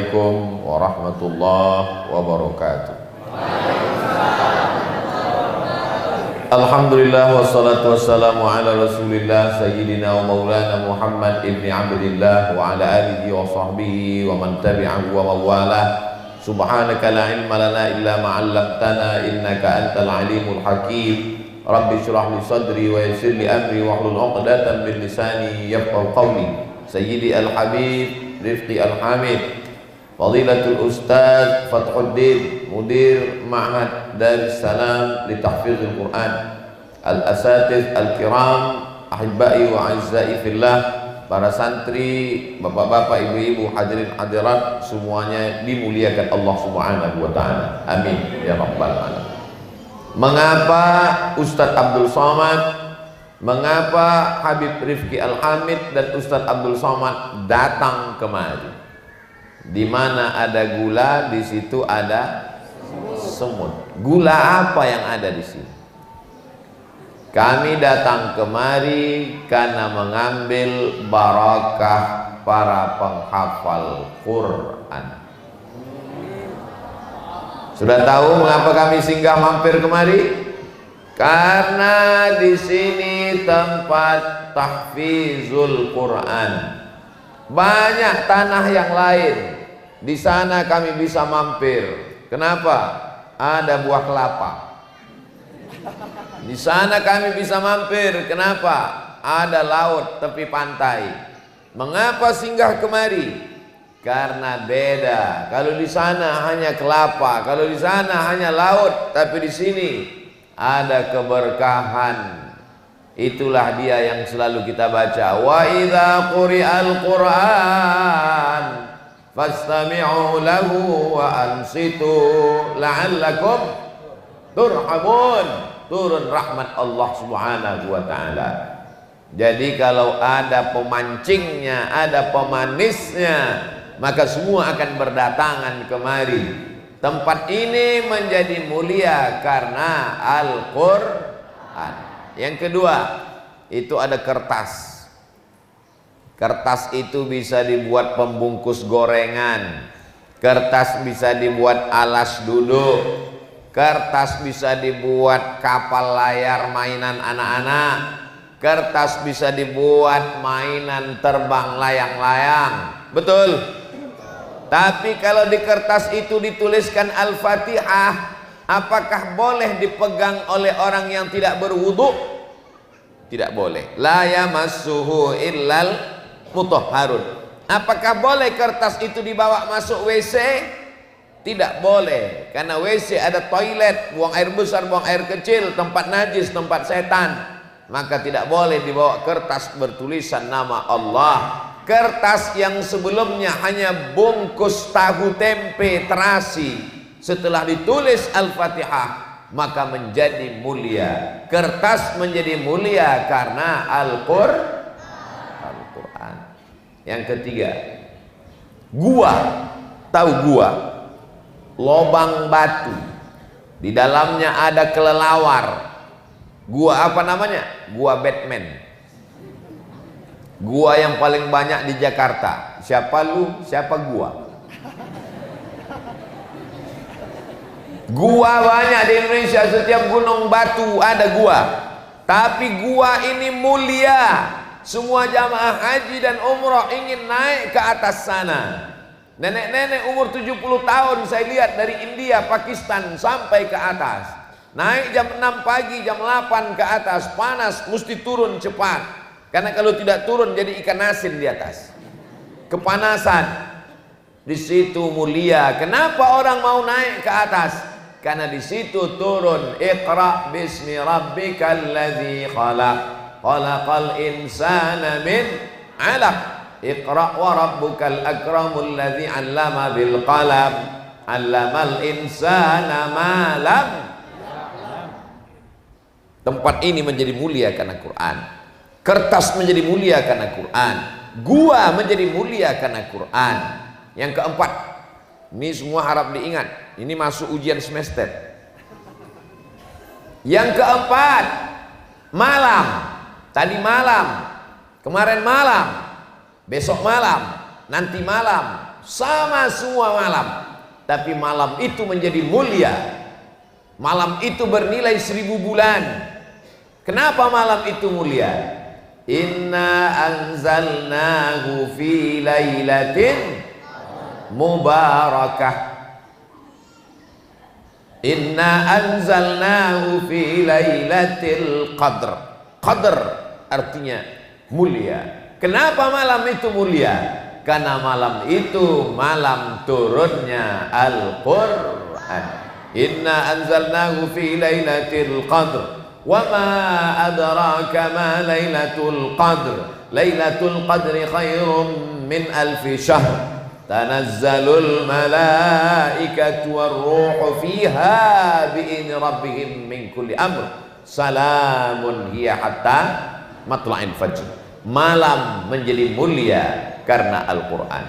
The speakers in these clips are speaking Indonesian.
Assalamualaikum warahmatullahi wabarakatuh. Alhamdulillah wassalatu wassalamu ala rasulillah sayyidina wa maulana Muhammad ibni Abdillah wa ala alihi wa sahbihi wa man tabi'ahu wa mawalah. Subhanaka la ilma lana illa ma 'allamtana innaka antal alimul hakim. Rabbi shrah li sadri wa yassir li amri wahlul 'uqdatam min lisani yafqahu qawli. Sayyidi al-habib Rifqi al-hamid Fadilatul Ustaz Fathuddin Mudir Ma'had Darussalam li Tahfizil Quran, al-asatiz al-kiram, ahibbai wa a'izzai fillah, para santri, bapak-bapak, ibu-ibu, hadirin hadirat semuanya dimuliakan Allah Subhanahu wa taala. Amin ya rabbal alamin. Mengapa Ustaz Abdul Somad, mengapa Habib Rifqi Al-Hamid dan Ustaz Abdul Somad datang kemari? Di mana ada gula, di situ ada semut. Gula apa yang ada di sini? Kami datang kemari karena mengambil barakah para penghafal Quran. Sudah tahu mengapa kami singgah mampir kemari? Karena di sini tempat tahfizul Quran. Banyak tanah yang lain, di sana kami bisa mampir. Kenapa? Ada buah kelapa. Di sana kami bisa mampir. Kenapa? Ada laut tepi pantai. Mengapa singgah kemari? Karena beda. Kalau di sana hanya kelapa, kalau di sana hanya laut, tapi di sini ada keberkahan. Itulah dia yang selalu kita baca. Wa idza quri'al Qur'an fastami'u lahu wa ansitu la'allakum turhamun. Turun rahmat Allah Subhanahu wa taala. Jadi kalau ada pemancingnya, ada pemanisnya, maka semua akan berdatangan kemari. Tempat ini menjadi mulia karena Al-Qur'an. Yang kedua, itu ada kertas. Kertas itu bisa dibuat pembungkus gorengan. Kertas bisa dibuat alas duduk. Kertas bisa dibuat kapal layar mainan anak-anak. Kertas bisa dibuat mainan terbang layang-layang. Betul? Tapi kalau di kertas itu dituliskan Al-Fatihah, apakah boleh dipegang oleh orang yang tidak berwudu? Tidak boleh. La yamassuhu illal mutahharun. Apakah boleh kertas itu dibawa masuk WC? Tidak boleh. Karena WC ada toilet, buang air besar, buang air kecil, tempat najis, tempat setan. Maka tidak boleh dibawa kertas bertulisan nama Allah. Kertas yang sebelumnya hanya bungkus tahu tempe terasi, setelah ditulis Al-Fatihah maka menjadi mulia. Kertas menjadi mulia karena Al-Quran. Yang ketiga, gua. Tahu gua? Lobang batu, di dalamnya ada kelelawar. Gua apa namanya? Gua Batman. Gua yang paling banyak di Jakarta. Siapa lu? Siapa gua? Gua banyak di Indonesia, setiap gunung batu ada gua. Tapi gua ini mulia. Semua jamaah haji dan umroh ingin naik ke atas sana. Nenek-nenek umur 70 tahun saya lihat dari India, Pakistan sampai ke atas. Naik jam 6 pagi, jam 8 ke atas, panas, mesti turun cepat. Karena kalau tidak turun jadi ikan asin di atas. Kepanasan. Di situ mulia. Kenapa orang mau naik ke atas? Karena di situ turun Iqra bismi rabbikal ladzi khalaq khalaqal insana min 'alaq Iqra wa rabbukal akramul ladzi 'allama bil qalam 'allamal insana ma lam. Tempat ini menjadi mulia karena Quran. Kertas menjadi mulia karena Quran. Gua menjadi mulia karena Quran. Yang keempat, ini semua harap diingat. Ini masuk ujian semester. Yang keempat, malam. Tadi malam, kemarin malam, besok malam, nanti malam, sama semua malam, tapi malam itu menjadi mulia. Malam itu bernilai 1000 bulan. Kenapa malam itu mulia? Inna anzalnahu fi lailatin mubarakah. Inna anzalnahu fi lailatul qadr. Qadr artinya mulia. Kenapa malam itu mulia? Karena malam itu malam turunnya Al-Quran. Inna anzalnahu fi lailatul qadr. Wa ma adraka ma lailatul qadr. Lailatul qadri khairum min alfi syahr. Tanazzalul malaikatu warruhu fiha bi'idzni rabbihim min kulli amr. Salamun hiya hatta matla'il fajr. Malam menjadi mulia karena Al-Quran.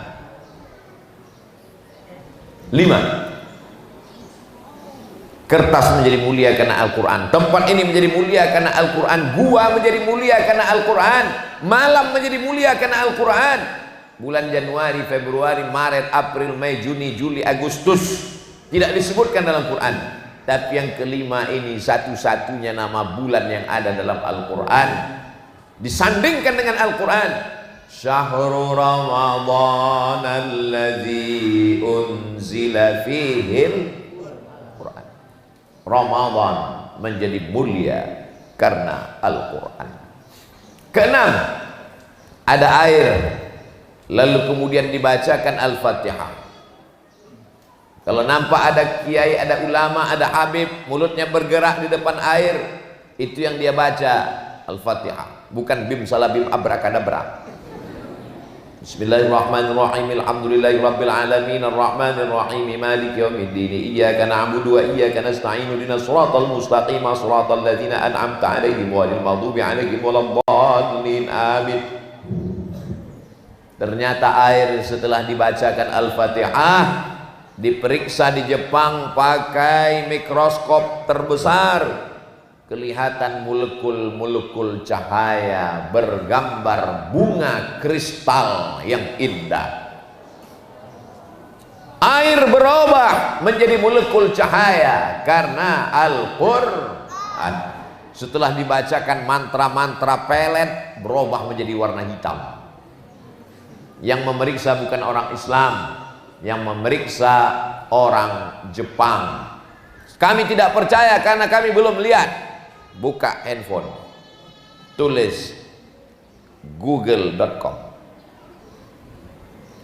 5. Kertas menjadi mulia karena Al-Quran. Tempat ini menjadi mulia karena Al-Quran. Gua menjadi mulia karena Al-Quran. Malam menjadi mulia karena Al-Quran. Bulan Januari, Februari, Maret, April, Mei, Juni, Juli, Agustus tidak disebutkan dalam Quran. Tapi yang kelima ini satu-satunya nama bulan yang ada dalam Al-Quran. Disandingkan dengan Al-Quran. Syahrul Ramadhan alladzi unzila fihil Quran. Ramadan menjadi mulia karena Al-Quran. Keenam, ada air, lalu kemudian dibacakan Al-Fatihah. Kalau nampak ada kiai, ada ulama, ada habib, mulutnya bergerak di depan air, itu yang dia baca Al-Fatihah, bukan bim salabim abrakadabra. Bismillahirrahmanirrahim. Alhamdulillahirabbil alamin arrahmanir rahim maliki yaumiddin iyyaka na'budu wa iyyaka nasta'in ihdinas siratal mustaqim siratal ladzina an'amta 'alaihim ghairil maghdubi 'alaihim waladdallin amin. Ternyata air setelah dibacakan Al-Fatihah diperiksa di Jepang pakai mikroskop terbesar, kelihatan molekul-molekul cahaya bergambar bunga kristal yang indah. Air berubah menjadi molekul cahaya karena Al-Quran. Setelah dibacakan mantra-mantra pelet, berubah menjadi warna hitam. Yang memeriksa bukan orang Islam, yang memeriksa orang Jepang. Kami tidak percaya karena kami belum lihat. Buka handphone, tulis google.com.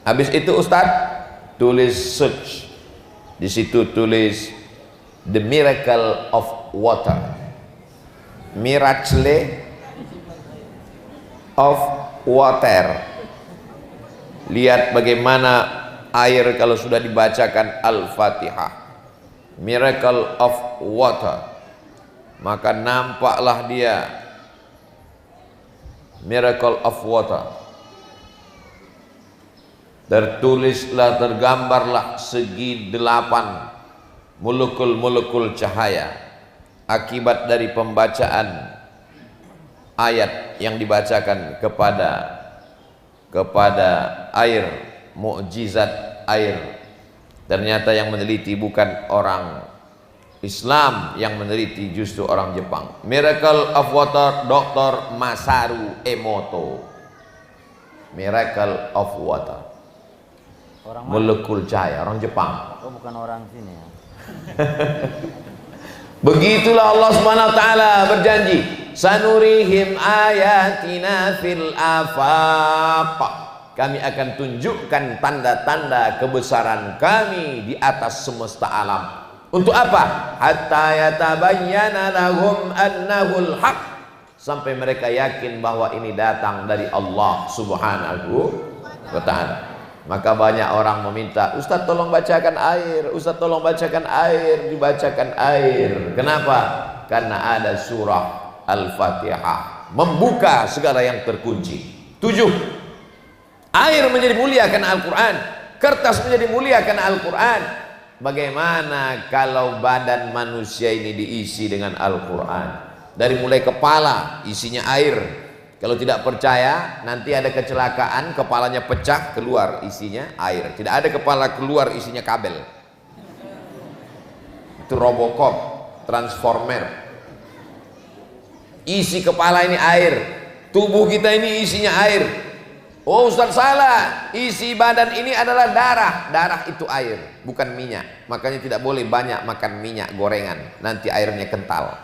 Habis itu Ustadz tulis search, di situ tulis the miracle of water, miracle of water. Lihat bagaimana air kalau sudah dibacakan Al-Fatihah, miracle of water. Maka nampaklah dia miracle of water. Tertulislah, tergambarlah segi 8 molekul-molekul cahaya akibat dari pembacaan ayat yang dibacakan kepada air, mukjizat air. Ternyata yang meneliti bukan orang Islam, yang meneliti justru orang Jepang. Miracle of water, Dr. Masaru Emoto. Miracle of water. Orang molekul cahaya, orang Jepang. Oh, bukan orang sini ya. Begitulah Allah Subhanahu wa taala berjanji, sanurihim ayatina fil afaq. Kami akan tunjukkan tanda-tanda kebesaran kami di atas semesta alam. Untuk apa? Hatta yatabayyana lahum annahul haq. Sampai mereka yakin bahwa ini datang dari Allah Subhanahu wa ta'ala. Maka banyak orang meminta, Ustaz tolong bacakan air, Ustaz tolong bacakan air, dibacakan air. Kenapa? Karena ada surah Al-Fatihah membuka segala yang terkunci. 7. Air menjadi mulia karena Al-Quran. Kertas menjadi mulia karena Al-Quran. Bagaimana kalau badan manusia ini diisi dengan Al-Quran? Dari mulai kepala isinya air, Kalau tidak percaya, nanti ada kecelakaan, kepalanya pecah, keluar isinya air. Tidak ada kepala keluar isinya kabel. Itu Robocop, Transformer. Isi kepala ini air, tubuh kita ini isinya air. Oh Ustaz salah, isi badan ini adalah darah. Darah itu air, bukan minyak. Makanya tidak boleh banyak makan minyak gorengan, nanti airnya kental.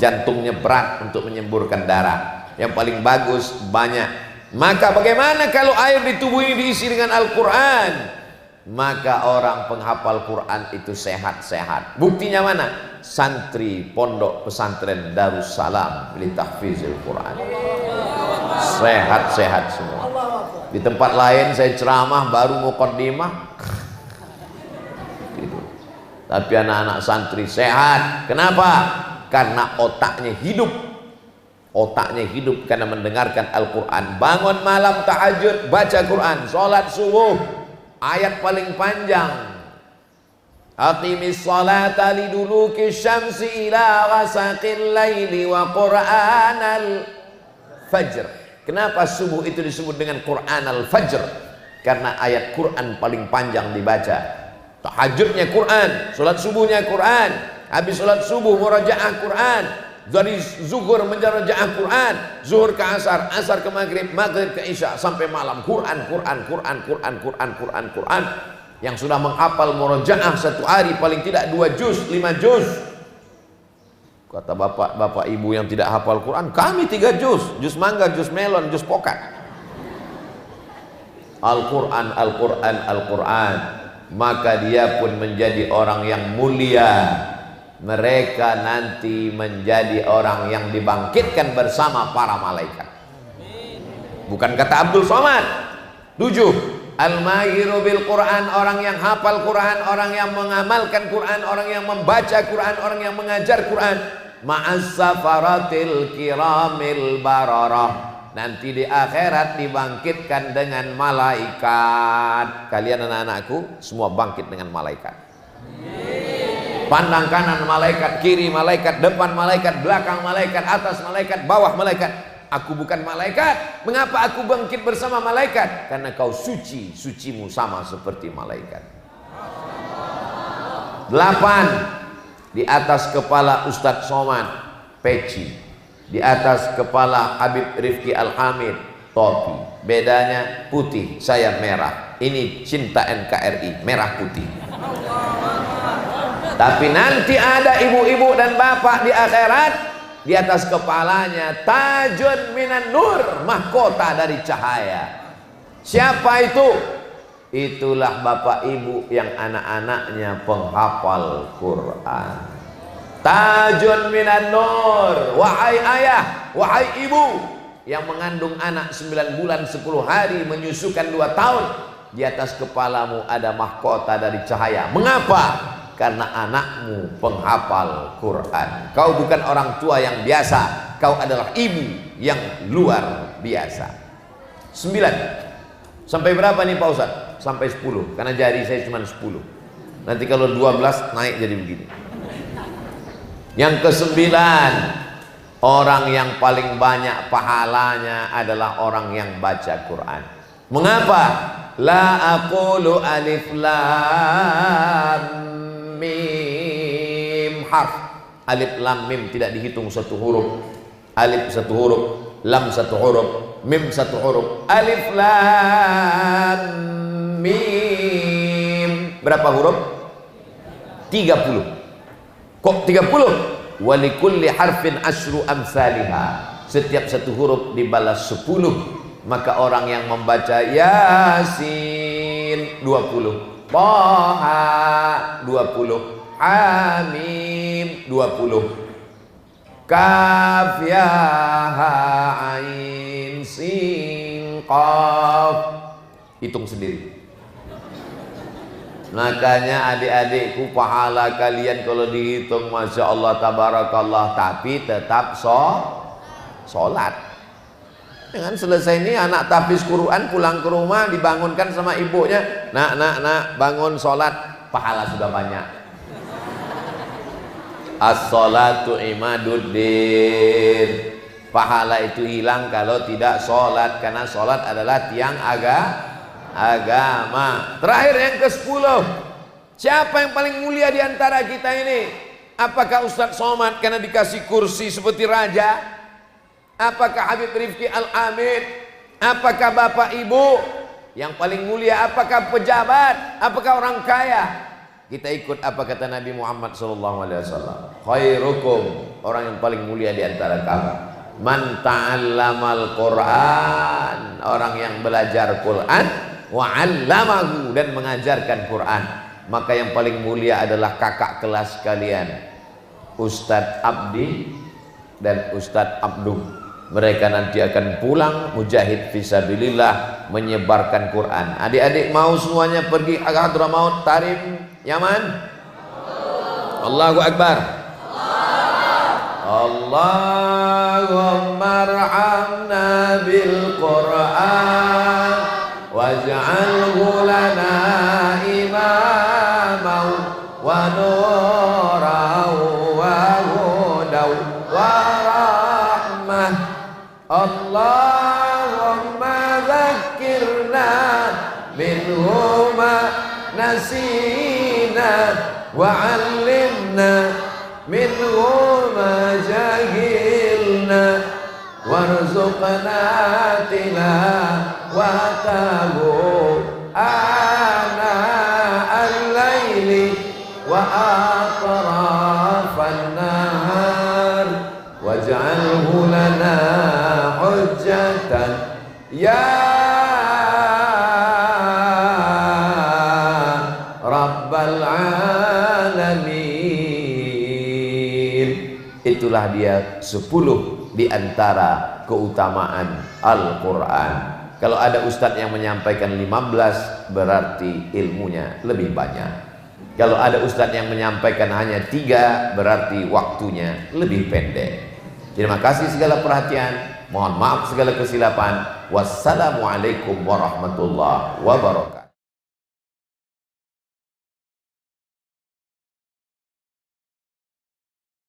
Jantungnya berat untuk menyemburkan darah. Yang paling bagus banyak. Maka bagaimana kalau air di tubuh ini diisi dengan Al-Quran? Maka orang penghafal Quran itu sehat-sehat. Buktinya mana? Santri pondok pesantren Darussalam li tahfizil Quran, sehat-sehat semua. Di tempat lain saya ceramah baru muqaddimah gitu. Tapi anak-anak santri sehat. Kenapa? Karena otaknya hidup. Otaknya hidup karena mendengarkan Al-Quran. Bangun malam tahajud, baca Quran. Sholat subuh, ayat paling panjang. Aqimis sholata liduluki syamsi ila ghasaqil laili wa Qur'anal fajr. Kenapa subuh itu disebut dengan Qur'anal fajr? Karena ayat Quran paling panjang dibaca. Tahajudnya Quran, sholat subuhnya Quran. Habis sholat subuh murajaah Quran. Dari zuhur menjarajaah Quran, zuhur ke asar, asar ke maghrib, maghrib ke isya, sampai malam Quran. Yang sudah menghafal murajaah satu hari paling tidak 2 juz, 5 juz. Kata bapak ibu yang tidak hafal Quran, kami 3 juz, juz mangga, juz melon, juz pokat. Al-Quran, Al-Quran, Al-Quran. Maka dia pun menjadi orang yang mulia. Mereka nanti menjadi orang yang dibangkitkan bersama para malaikat. Bukan kata Abdul Somad. 7. Al-mahiru bil Quran, orang yang hafal Quran, orang yang mengamalkan Quran, orang yang membaca Quran, orang yang mengajar Quran. Ma'as safaratil kiramil bararah. Nanti di akhirat dibangkitkan dengan malaikat. Kalian anak-anakku semua bangkit dengan malaikat. Pandang kanan malaikat, kiri malaikat, depan malaikat, belakang malaikat, atas malaikat, bawah malaikat. Aku bukan malaikat. Mengapa aku bangkit bersama malaikat? Karena kau suci, sucimu sama seperti malaikat. 8. Di atas kepala Ustadz Somad peci, di atas kepala Habib Rifki Al-Hamid topi. Bedanya putih, saya merah. Ini cinta NKRI, merah putih. Tapi nanti ada ibu-ibu dan bapak di akhirat, di atas kepalanya tajun minan nur, mahkota dari cahaya. Siapa itu? Itulah bapak ibu yang anak-anaknya penghafal Quran. Tajun minan nur. Wahai ayah, wahai ibu yang mengandung anak 9 bulan 10 hari, menyusukan 2 tahun, di atas kepalamu ada mahkota dari cahaya. Mengapa? Karena anakmu penghafal Quran. Kau bukan orang tua yang biasa, kau adalah ibu yang luar biasa. 9. Sampai berapa nih Pak Ustaz? Sampai 10, karena jari saya cuma 10. Nanti kalau 12 naik jadi begini. Yang ke-9, orang yang paling banyak pahalanya adalah orang yang baca Quran. Mengapa? La aqulu alif lam mim harf. Alif lam mim tidak dihitung 1 huruf. Alif 1 huruf, lam 1 huruf, mim 1 huruf. Alif lam mim berapa huruf? 30. Kok 30? Walikulli harfin asyru amsalihha. Setiap 1 huruf dibalas 10. Maka orang yang membaca Yasin 20, Taha 20, Hamim 20, Kaf ya ha ain sin qaf. Hitung sendiri. Makanya adik-adikku, pahala kalian kalau dihitung Masya Allah tabarakallah. Tapi tetap sholat. Dengan selesai ini anak tahfiz Quran pulang ke rumah dibangunkan sama ibunya, nak bangun sholat, pahala sudah banyak. As-sholatu imaduddin. Pahala itu hilang kalau tidak sholat, karena sholat adalah tiang agama. Terakhir yang ke-10, siapa yang paling mulia di antara kita ini? Apakah Ustadz Somad karena dikasih kursi seperti raja? Apakah Habib Rifki Al-Amid? Apakah bapak ibu? Yang paling mulia apakah pejabat? Apakah orang kaya? Kita ikut apa kata Nabi Muhammad SAW. Khairukum, orang yang paling mulia di antara kamu, man ta'allamal Qur'an, orang yang belajar Quran, wa 'allamahu, dan mengajarkan Quran. Maka yang paling mulia adalah kakak kelas kalian, Ustadz Abdi dan Ustadz Abdu. Mereka nanti akan pulang mujahid fisabilillah, menyebarkan Quran. Adik-adik mau semuanya pergi ke Hadramaut, Tarim, Yaman? Allahu Akbar. Allahumma arhamna bil Quran waj'alhu lana imaman wa nuran wa hudan wa rahmah. Allahumma dzakkirna minhu ma nasina wa 'allimna minhu ma jahilna warzuqna tilawatahu ana al-laili wa atrafan nahar waj'alhu lana hujjatan ya Rabbal Alamin. Itulah dia 10 di antara keutamaan Al-Quran. Kalau ada ustadz yang menyampaikan 15, berarti ilmunya lebih banyak. Kalau ada ustadz yang menyampaikan hanya 3, berarti waktunya lebih pendek. Terima kasih segala perhatian. Mohon maaf segala kesilapan. Wassalamualaikum warahmatullahi wabarakatuh.